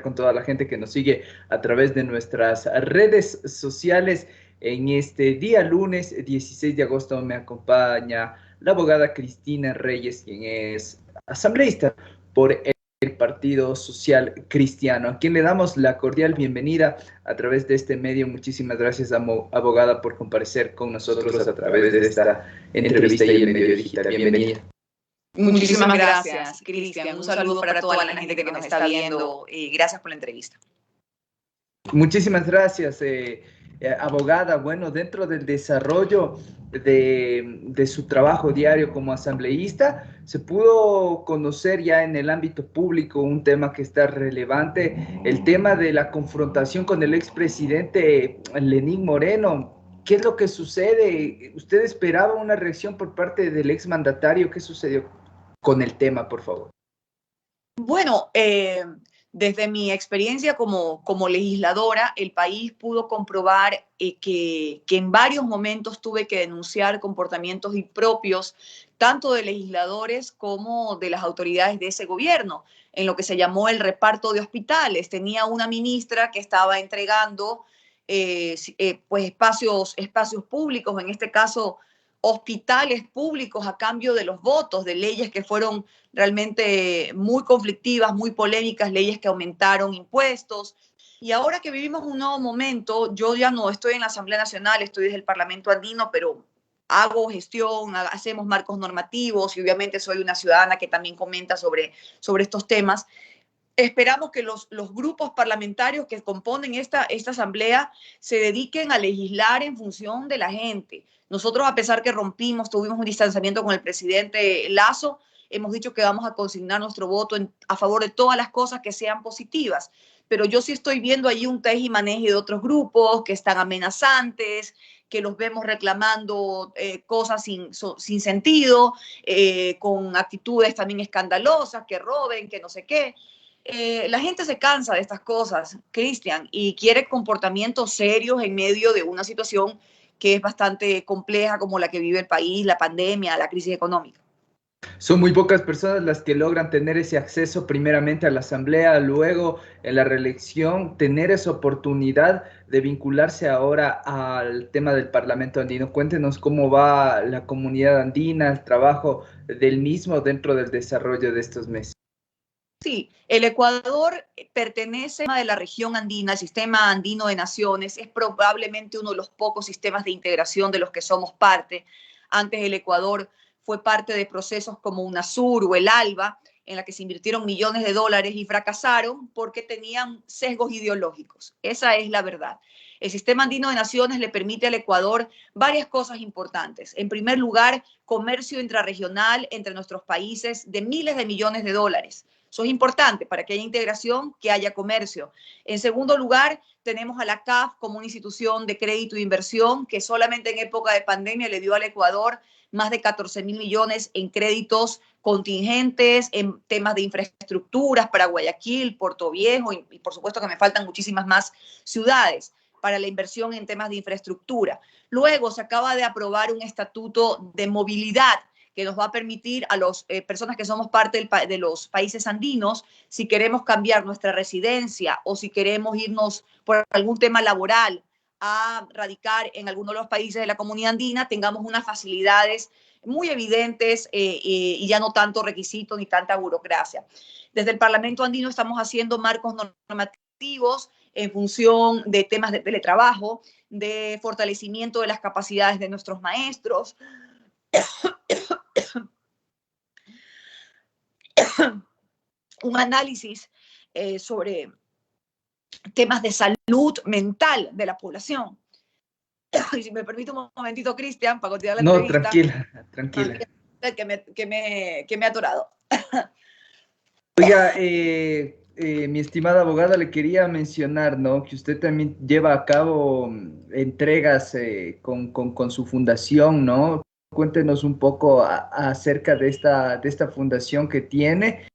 con toda la gente que nos sigue a través de nuestras redes sociales. En este día lunes 16 de agosto me acompaña la abogada Cristina Reyes, quien es asambleísta por el Partido Social Cristiano, a quien le damos la cordial bienvenida a través de este medio. Muchísimas gracias, abogada, por comparecer con nosotros a través de esta entrevista y el medio digital. Bienvenida. Muchísimas gracias, Cristian. Un saludo para toda la gente que nos está viendo. Gracias por la entrevista. Muchísimas gracias, abogada. Bueno, dentro del desarrollo de su trabajo diario como asambleísta, se pudo conocer ya en el ámbito público un tema que está relevante, el tema de la confrontación con el expresidente Lenín Moreno. ¿Qué es lo que sucede? ¿Usted esperaba una reacción por parte del exmandatario? ¿Qué sucedió con el tema, por favor? Bueno, desde mi experiencia como legisladora, el país pudo comprobar que en varios momentos tuve que denunciar comportamientos impropios, tanto de legisladores como de las autoridades de ese gobierno, en lo que se llamó el reparto de hospitales. Tenía una ministra que estaba entregando pues espacios públicos, en este caso hospitales públicos, a cambio de los votos de leyes que fueron realmente muy conflictivas, muy polémicas, leyes que aumentaron impuestos. Y ahora que vivimos un nuevo momento, yo ya no estoy en la Asamblea Nacional, estoy desde el Parlamento Andino, pero hago gestión, hacemos marcos normativos y obviamente soy una ciudadana que también comenta sobre estos temas. Esperamos que los grupos parlamentarios que componen esta asamblea se dediquen a legislar en función de la gente. Nosotros, a pesar que tuvimos un distanciamiento con el presidente Lasso, hemos dicho que vamos a consignar nuestro voto a favor de todas las cosas que sean positivas. Pero yo sí estoy viendo allí un tej y maneje de otros grupos que están amenazantes, que los vemos reclamando cosas sin sentido, con actitudes también escandalosas, que roben, que no sé qué. La gente se cansa de estas cosas, Cristian, y quiere comportamientos serios en medio de una situación que es bastante compleja como la que vive el país, la pandemia, la crisis económica. Son muy pocas personas las que logran tener ese acceso primeramente a la asamblea, luego en la reelección, tener esa oportunidad de vincularse ahora al tema del Parlamento andino. Cuéntenos cómo va la comunidad andina, el trabajo del mismo dentro del desarrollo de estos meses. Sí, el Ecuador pertenece a la región andina, el sistema andino de naciones, es probablemente uno de los pocos sistemas de integración de los que somos parte. Antes el Ecuador fue parte de procesos como UNASUR o el ALBA, en la que se invirtieron millones de dólares y fracasaron porque tenían sesgos ideológicos. Esa es la verdad. El sistema andino de naciones le permite al Ecuador varias cosas importantes. En primer lugar, comercio intrarregional entre nuestros países de miles de millones de dólares. Eso es importante para que haya integración, que haya comercio. En segundo lugar, tenemos a la CAF como una institución de crédito e inversión que solamente en época de pandemia le dio al Ecuador más de 14.000 millones en créditos contingentes, en temas de infraestructuras para Guayaquil, Puerto Viejo y por supuesto que me faltan muchísimas más ciudades para la inversión en temas de infraestructura. Luego se acaba de aprobar un estatuto de movilidad que nos va a permitir a las personas que somos parte de los países andinos, si queremos cambiar nuestra residencia o si queremos irnos por algún tema laboral a radicar en alguno de los países de la comunidad andina, tengamos unas facilidades muy evidentes y ya no tanto requisitos ni tanta burocracia. Desde el Parlamento andino estamos haciendo marcos normativos en función de temas de teletrabajo, de fortalecimiento de las capacidades de nuestros maestros, un análisis sobre temas de salud mental de la población. Y si me permite un momentito, Cristian, para continuar la entrevista. No, tranquila. Que me ha atorado. Oiga, mi estimada abogada, le quería mencionar, ¿no? Que usted también lleva a cabo entregas con su fundación, ¿no? Cuéntenos un poco acerca de esta fundación que tiene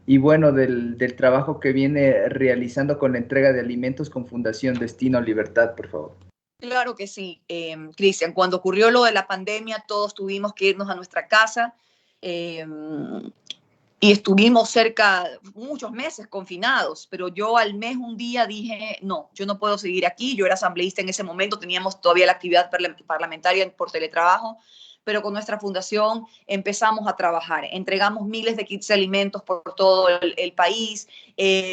y bueno, del trabajo que viene realizando con la entrega de alimentos con Fundación Destino Libertad, por favor. Claro que sí, Cristian. Cuando ocurrió lo de la pandemia, todos tuvimos que irnos a nuestra casa. y estuvimos muchos meses confinados, pero yo al mes un día dije, no, yo no puedo seguir aquí. Yo era asambleísta en ese momento, teníamos todavía la actividad parlamentaria por teletrabajo, pero con nuestra fundación empezamos a trabajar. Entregamos miles de kits de alimentos por todo el país.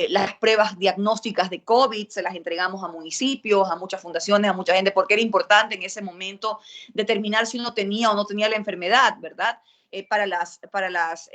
Las pruebas diagnósticas de COVID se las entregamos a municipios, a muchas fundaciones, a mucha gente, porque era importante en ese momento determinar si uno tenía o no tenía la enfermedad, ¿verdad? Para las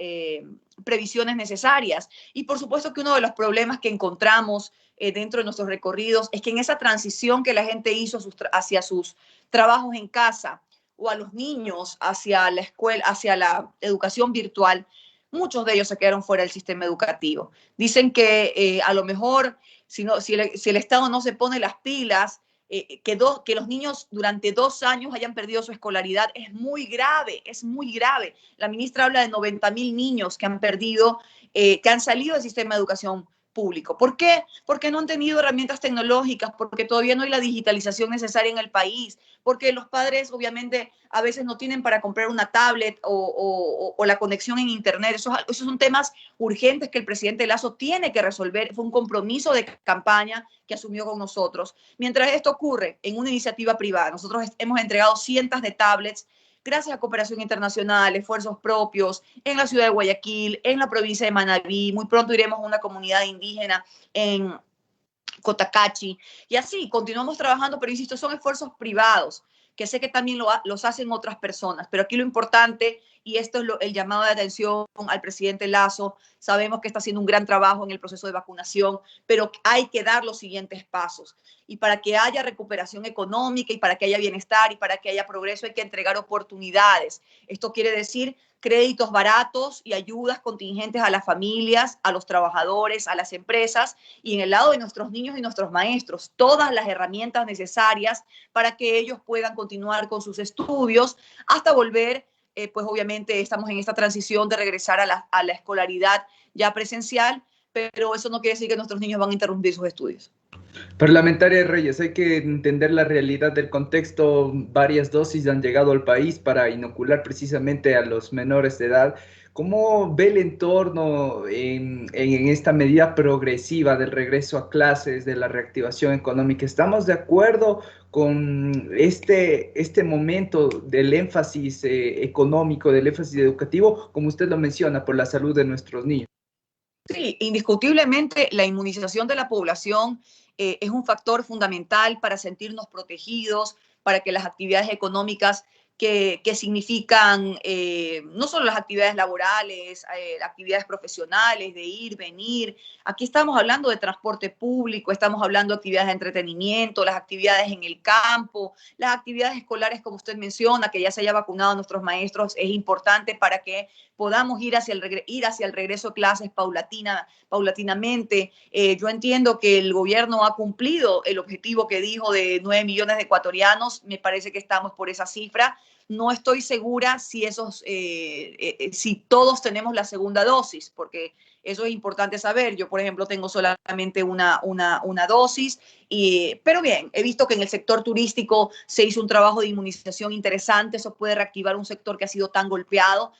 previsiones necesarias. Y por supuesto que uno de los problemas que encontramos dentro de nuestros recorridos es que en esa transición que la gente hizo hacia sus trabajos en casa o a los niños hacia la escuela, hacia la educación virtual, muchos de ellos se quedaron fuera del sistema educativo. Dicen que a lo mejor si el Estado no se pone las pilas, que los niños durante 2 años hayan perdido su escolaridad es muy grave, es muy grave. La ministra habla de 90,000 niños que han perdido, que han salido del sistema de educación público. ¿Por qué? Porque no han tenido herramientas tecnológicas, porque todavía no hay la digitalización necesaria en el país, porque los padres obviamente a veces no tienen para comprar una tablet o la conexión en internet. Esos son temas urgentes que el presidente Lasso tiene que resolver. Fue un compromiso de campaña que asumió con nosotros. Mientras esto ocurre en una iniciativa privada, nosotros hemos entregado cientos de tablets gracias a cooperación internacional, esfuerzos propios en la ciudad de Guayaquil, en la provincia de Manabí. Muy pronto iremos a una comunidad indígena en Cotacachi. Y así continuamos trabajando, pero insisto, son esfuerzos privados que sé que también los hacen otras personas. Pero aquí lo importante, y esto es el llamado de atención al presidente Lasso, sabemos que está haciendo un gran trabajo en el proceso de vacunación, pero hay que dar los siguientes pasos. Y para que haya recuperación económica y para que haya bienestar y para que haya progreso hay que entregar oportunidades. Esto quiere decir créditos baratos y ayudas contingentes a las familias, a los trabajadores, a las empresas y en el lado de nuestros niños y nuestros maestros, todas las herramientas necesarias para que ellos puedan continuar con sus estudios hasta volver, pues obviamente estamos en esta transición de regresar a la escolaridad ya presencial, pero eso no quiere decir que nuestros niños van a interrumpir sus estudios. Parlamentaria Reyes, hay que entender la realidad del contexto. Varias dosis han llegado al país para inocular precisamente a los menores de edad. ¿Cómo ve el entorno en esta medida progresiva del regreso a clases, de la reactivación económica? ¿Estamos de acuerdo con este momento del énfasis económico, del énfasis educativo, como usted lo menciona, por la salud de nuestros niños? Sí, indiscutiblemente la inmunización de la población es un factor fundamental para sentirnos protegidos, para que las actividades económicas que significan no solo las actividades laborales, actividades profesionales, de ir, venir. Aquí estamos hablando de transporte público, estamos hablando de actividades de entretenimiento, las actividades en el campo, las actividades escolares, como usted menciona, que ya se haya vacunado a nuestros maestros, es importante para que podamos ir hacia el regreso a clases paulatinamente. Yo entiendo que el gobierno ha cumplido el objetivo que dijo de 9 millones de ecuatorianos. Me parece que estamos por esa cifra. No estoy segura si todos tenemos la segunda dosis, porque eso es importante saber. Yo, por ejemplo, tengo solamente una dosis, pero bien, he visto que en el sector turístico se hizo un trabajo de inmunización interesante. Eso puede reactivar un sector que ha sido tan golpeado.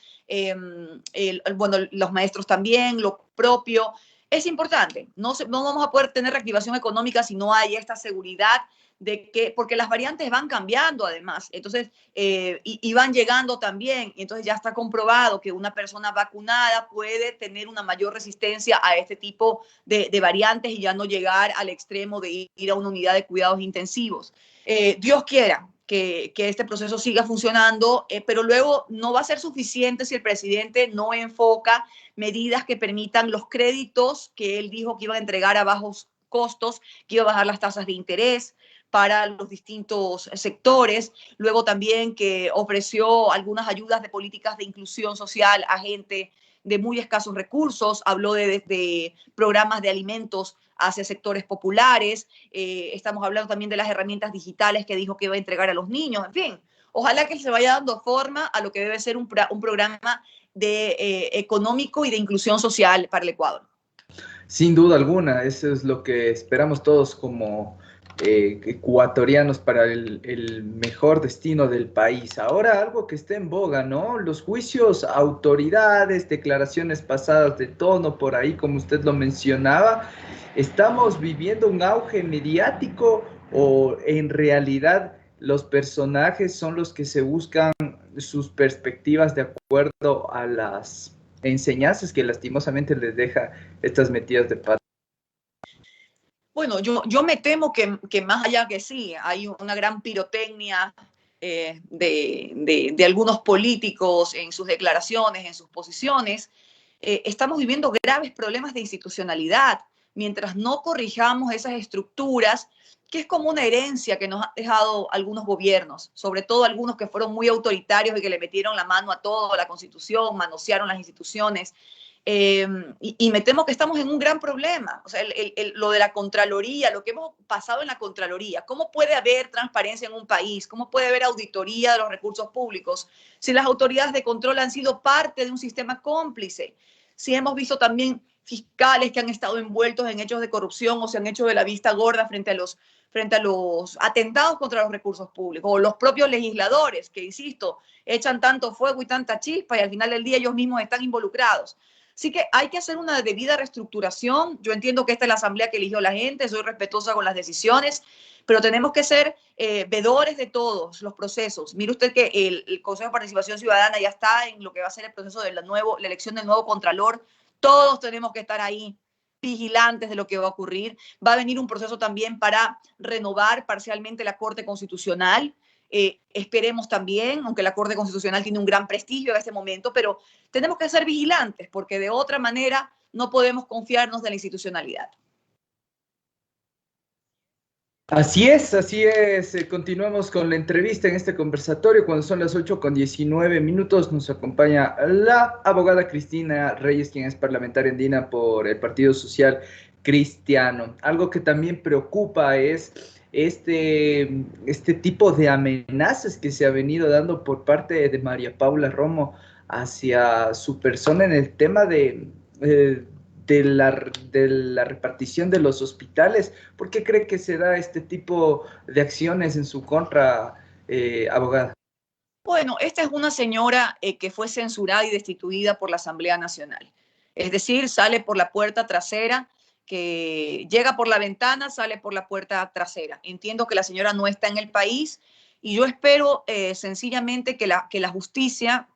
Bueno, los maestros también, lo propio. Es importante. No vamos a poder tener reactivación económica si no hay esta seguridad de que, porque las variantes van cambiando además, entonces, y van llegando también, entonces ya está comprobado que una persona vacunada puede tener una mayor resistencia a este tipo de variantes y ya no llegar al extremo de ir a una unidad de cuidados intensivos. Dios quiera que este proceso siga funcionando, pero luego no va a ser suficiente si el presidente no enfoca medidas que permitan los créditos que él dijo que iba a entregar a bajos costos, que iba a bajar las tasas de interés para los distintos sectores, luego también que ofreció algunas ayudas de políticas de inclusión social a gente de muy escasos recursos, habló de programas de alimentos hacia sectores populares, estamos hablando también de las herramientas digitales que dijo que iba a entregar a los niños, en fin, ojalá que se vaya dando forma a lo que debe ser un programa económico y de inclusión social para el Ecuador. Sin duda alguna, eso es lo que esperamos todos como ecuatorianos para el mejor destino del país. Ahora algo que está en boga, ¿no? Los juicios a autoridades, declaraciones pasadas de tono por ahí, como usted lo mencionaba. ¿Estamos viviendo un auge mediático o en realidad los personajes son los que se buscan sus perspectivas de acuerdo a las enseñanzas que lastimosamente les deja estas metidas de pata? Bueno, yo me temo que más allá que sí, hay una gran pirotecnia de algunos políticos en sus declaraciones, en sus posiciones. Estamos viviendo graves problemas de institucionalidad. Mientras no corrijamos esas estructuras, que es como una herencia que nos han dejado algunos gobiernos, sobre todo algunos que fueron muy autoritarios y que le metieron la mano a todo, a la Constitución, manosearon las instituciones. Y me temo que estamos en un gran problema. O sea, lo de la Contraloría, lo que hemos pasado en la Contraloría, ¿cómo puede haber transparencia en un país? ¿Cómo puede haber auditoría de los recursos públicos si las autoridades de control han sido parte de un sistema cómplice? Si hemos visto también fiscales que han estado envueltos en hechos de corrupción o se han hecho de la vista gorda frente a los atentados contra los recursos públicos, o los propios legisladores que, insisto, echan tanto fuego y tanta chispa y al final del día ellos mismos están involucrados. Así que hay que hacer una debida reestructuración. Yo entiendo que esta es la asamblea que eligió la gente, soy respetuosa con las decisiones, pero tenemos que ser vedores de todos los procesos. Mire usted que el Consejo de Participación Ciudadana ya está en lo que va a ser el proceso de la elección del nuevo Contralor. Todos tenemos que estar ahí vigilantes de lo que va a ocurrir. Va a venir un proceso también para renovar parcialmente la Corte Constitucional. Esperemos también, aunque la Corte Constitucional tiene un gran prestigio en este momento, pero tenemos que ser vigilantes porque de otra manera no podemos confiarnos de la institucionalidad. Así es, así es. Continuamos con la entrevista en este conversatorio. Cuando son las 8:19 nos acompaña la abogada Cristina Reyes, quien es parlamentaria andina por el Partido Social Cristiano. Algo que también preocupa es este tipo de amenazas que se ha venido dando por parte de María Paula Romo hacia su persona en el tema eh, de la repartición de los hospitales. ¿Por qué cree que se da este tipo de acciones en su contra, abogada? Bueno, esta es una señora que fue censurada y destituida por la Asamblea Nacional. Es decir, sale por la puerta trasera, que llega por la ventana, sale por la puerta trasera. Entiendo que la señora no está en el país y yo espero sencillamente que la justicia,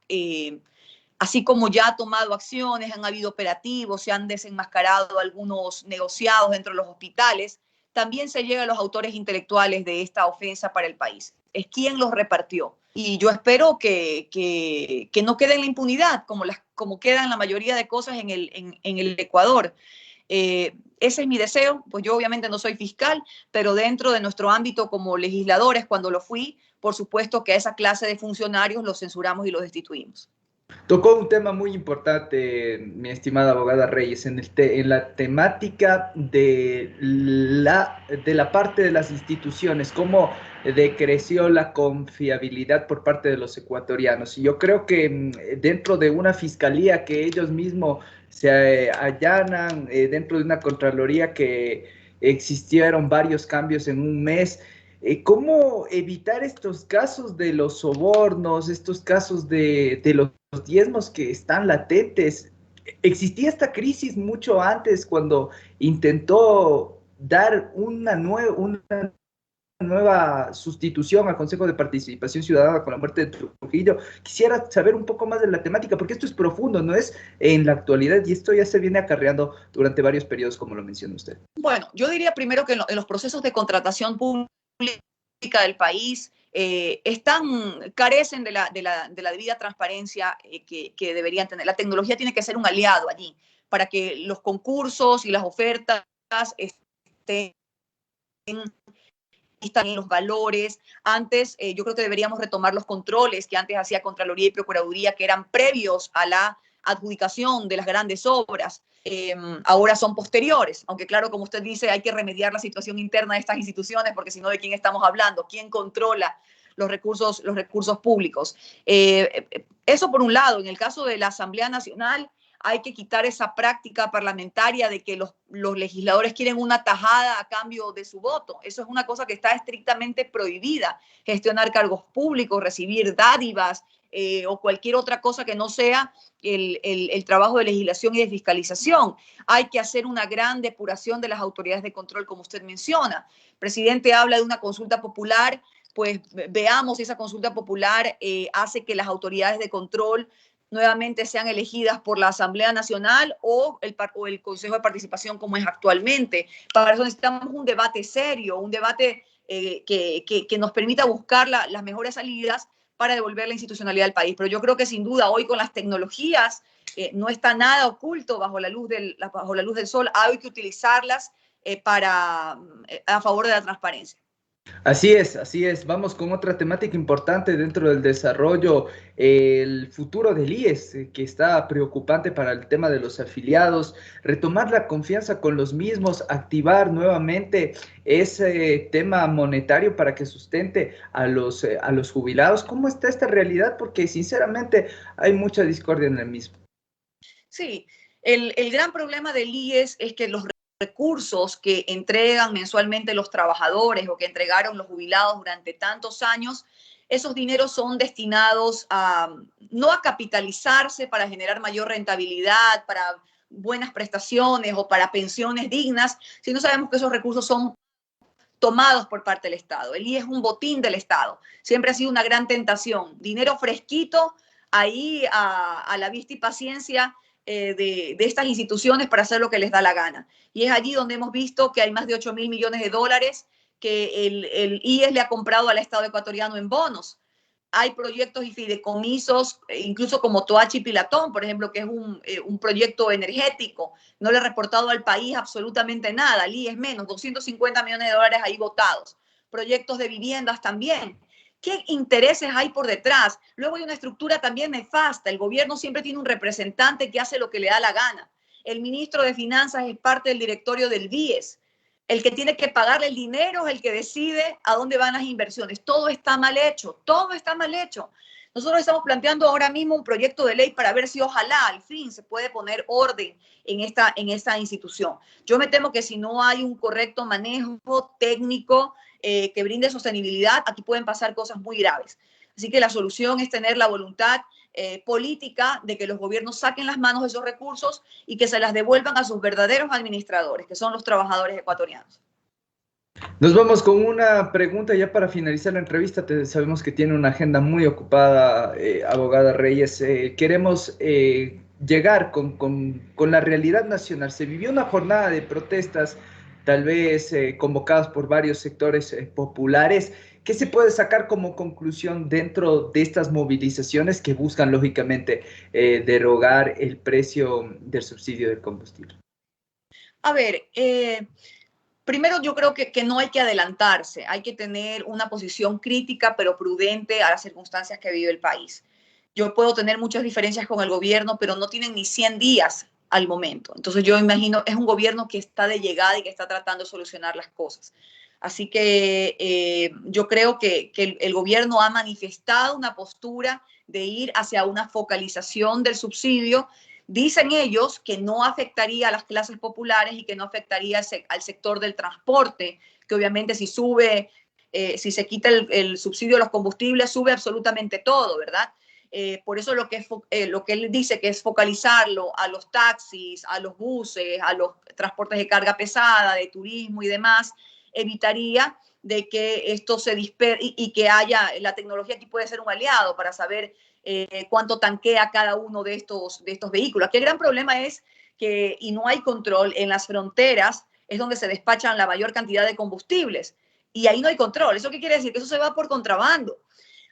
así como ya ha tomado acciones, han habido operativos, se han desenmascarado algunos negociados dentro de los hospitales, también se llega a los autores intelectuales de esta ofensa para el país. Es quien los repartió. Y yo espero que no quede en la impunidad, como quedan la mayoría de cosas en el Ecuador. Ese es mi deseo, pues yo obviamente no soy fiscal, pero dentro de nuestro ámbito como legisladores, cuando lo fui, por supuesto que a esa clase de funcionarios los censuramos y los destituimos. Tocó un tema muy importante, mi estimada abogada Reyes, en la temática de la parte de las instituciones, cómo decreció la confiabilidad por parte de los ecuatorianos. Y yo creo que dentro de una fiscalía que ellos mismos se allanan, dentro de una contraloría que existieron varios cambios en un mes. ¿Cómo evitar estos casos de los sobornos, estos casos de los diezmos que están latentes? Existía esta crisis mucho antes cuando intentó dar una nueva sustitución al Consejo de Participación Ciudadana con la muerte de Trujillo. Quisiera saber un poco más de la temática, porque esto es profundo, no es en la actualidad, y esto ya se viene acarreando durante varios periodos, como lo menciona usted. Bueno, yo diría primero que en los procesos de contratación pública del país carecen de la debida transparencia que deberían tener. La tecnología tiene que ser un aliado allí para que los concursos y las ofertas estén en los valores. Antes, yo creo que deberíamos retomar los controles que antes hacía Contraloría y Procuraduría, que eran previos a la adjudicación de las grandes obras. Ahora son posteriores, aunque claro, como usted dice, hay que remediar la situación interna de estas instituciones, porque si no, ¿de quién estamos hablando? ¿Quién controla los recursos públicos? Eso por un lado. En el caso de la Asamblea Nacional, hay que quitar esa práctica parlamentaria de que los legisladores quieren una tajada a cambio de su voto. Eso es una cosa que está estrictamente prohibida, gestionar cargos públicos, recibir dádivas o cualquier otra cosa que no sea el trabajo de legislación y de fiscalización. Hay que hacer una gran depuración de las autoridades de control, como usted menciona. El presidente habla de una consulta popular, pues veamos si esa consulta popular hace que las autoridades de control nuevamente sean elegidas por la Asamblea Nacional o el Consejo de Participación como es actualmente. Para eso necesitamos un debate serio, un debate que nos permita buscar las mejores salidas para devolver la institucionalidad al país. Pero yo creo que sin duda hoy con las tecnologías no está nada oculto bajo la luz del sol. Hay que utilizarlas a favor de la transparencia. Así es, así es. Vamos con otra temática importante dentro del desarrollo, el futuro del IES, que está preocupante para el tema de los afiliados, retomar la confianza con los mismos, activar nuevamente ese tema monetario para que sustente a los jubilados. ¿Cómo está esta realidad? Porque sinceramente hay mucha discordia en el mismo. Sí, el gran problema del IES es que los recursos que entregan mensualmente los trabajadores o que entregaron los jubilados durante tantos años, esos dineros son destinados no a capitalizarse para generar mayor rentabilidad, para buenas prestaciones o para pensiones dignas, sino sabemos que esos recursos son tomados por parte del Estado. El IES es un botín del Estado. Siempre ha sido una gran tentación. Dinero fresquito ahí a la vista y paciencia de estas instituciones para hacer lo que les da la gana. Y es allí donde hemos visto que hay más de 8.000 millones de dólares que el IES le ha comprado al Estado ecuatoriano en bonos. Hay proyectos y fideicomisos, incluso como Toachi Pilatón, por ejemplo, que es un proyecto energético. No le ha reportado al país absolutamente nada. El IES menos, 250 millones de dólares ahí votados. Proyectos de viviendas también. ¿Qué intereses hay por detrás? Luego hay una estructura también nefasta. El gobierno siempre tiene un representante que hace lo que le da la gana. El ministro de Finanzas es parte del directorio del BIES. El que tiene que pagarle el dinero es el que decide a dónde van las inversiones. Todo está mal hecho, todo está mal hecho. Nosotros estamos planteando ahora mismo un proyecto de ley para ver si ojalá al fin se puede poner orden en esta institución. Yo me temo que si no hay un correcto manejo técnico que brinde sostenibilidad, aquí pueden pasar cosas muy graves. Así que la solución es tener la voluntad política de que los gobiernos saquen las manos de esos recursos y que se las devuelvan a sus verdaderos administradores, que son los trabajadores ecuatorianos. Nos vamos con una pregunta ya para finalizar la entrevista. Sabemos que tiene una agenda muy ocupada, abogada Reyes. Queremos llegar con la realidad nacional. Se vivió una jornada de protestas, tal vez convocadas por varios sectores populares. ¿Qué se puede sacar como conclusión dentro de estas movilizaciones que buscan, lógicamente, derogar el precio del subsidio del combustible? A ver, primero yo creo que no hay que adelantarse, hay que tener una posición crítica pero prudente a las circunstancias que vive el país. Yo puedo tener muchas diferencias con el gobierno, pero no tienen ni 100 días al momento. Entonces yo imagino, es un gobierno que está de llegada y que está tratando de solucionar las cosas. Así que yo creo que el gobierno ha manifestado una postura de ir hacia una focalización del subsidio. Dicen ellos que no afectaría a las clases populares y que no afectaría al sector del transporte, que obviamente si sube, si se quita el subsidio a los combustibles, sube absolutamente todo, ¿verdad? Por eso lo que él dice que es focalizarlo a los taxis, a los buses, a los transportes de carga pesada, de turismo y demás, evitaría de que esto se disperse y que haya, la tecnología aquí puede ser un aliado para saber cuánto tanquea cada uno de estos vehículos. Aquí el gran problema es que, y no hay control, en las fronteras es donde se despachan la mayor cantidad de combustibles y ahí no hay control. ¿Eso qué quiere decir? Que eso se va por contrabando.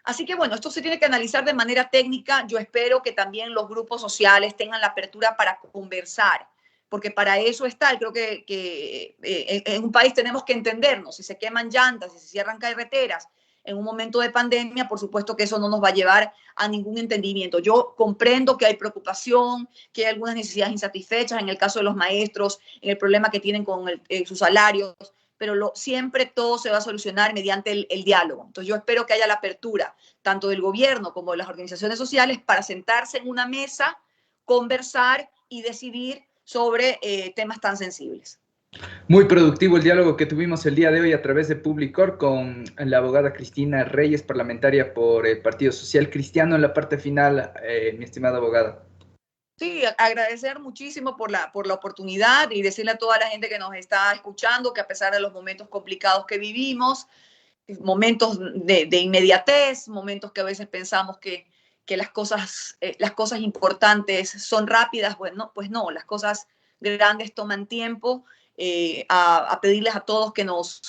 Así que bueno, esto se tiene que analizar de manera técnica. Yo espero que también los grupos sociales tengan la apertura para conversar, porque para eso está. Creo que en un país tenemos que entendernos. Si se queman llantas, si se cierran carreteras en un momento de pandemia, por supuesto que eso no nos va a llevar a ningún entendimiento. Yo comprendo que hay preocupación, que hay algunas necesidades insatisfechas en el caso de los maestros, en el problema que tienen con sus salarios, pero siempre todo se va a solucionar mediante el diálogo. Entonces yo espero que haya la apertura, tanto del gobierno como de las organizaciones sociales, para sentarse en una mesa, conversar y decidir sobre temas tan sensibles. Muy productivo el diálogo que tuvimos el día de hoy a través de Publicor con la abogada Cristina Reyes, parlamentaria por el Partido Social Cristiano. En la parte final, mi estimada abogada. Sí, agradecer muchísimo por la oportunidad y decirle a toda la gente que nos está escuchando que a pesar de los momentos complicados que vivimos, momentos de inmediatez, momentos que a veces pensamos que las cosas importantes son rápidas, pues no, las cosas grandes toman tiempo, a pedirles a todos que nos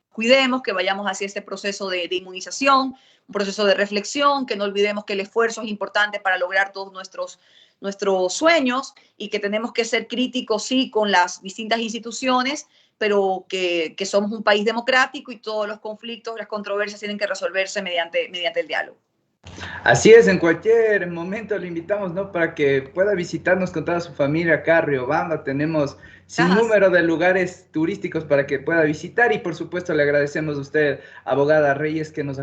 cuidemos, que vayamos hacia este proceso de inmunización, un proceso de reflexión, que no olvidemos que el esfuerzo es importante para lograr todos nuestros sueños y que tenemos que ser críticos, sí, con las distintas instituciones, pero que somos un país democrático y todos los conflictos, las controversias tienen que resolverse mediante el diálogo. Así es, en cualquier momento le invitamos, ¿no? Para que pueda visitarnos con toda su familia acá a Riobamba. Tenemos sin número de lugares turísticos para que pueda visitar y por supuesto le agradecemos a usted, abogada Reyes, que nos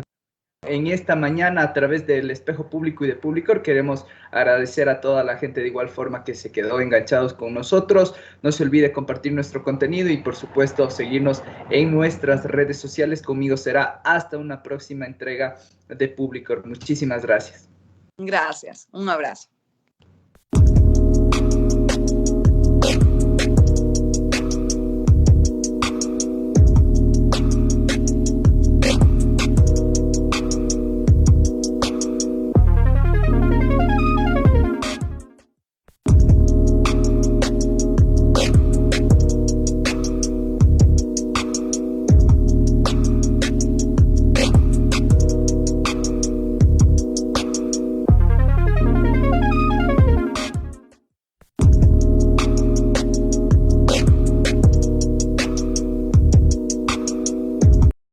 en esta mañana a través del Espejo Público y de Publicor. Queremos agradecer a toda la gente de igual forma que se quedó enganchados con nosotros. No se olvide compartir nuestro contenido y por supuesto seguirnos en nuestras redes sociales. Conmigo será hasta una próxima entrega de Publicor. Muchísimas gracias. Gracias. Un abrazo.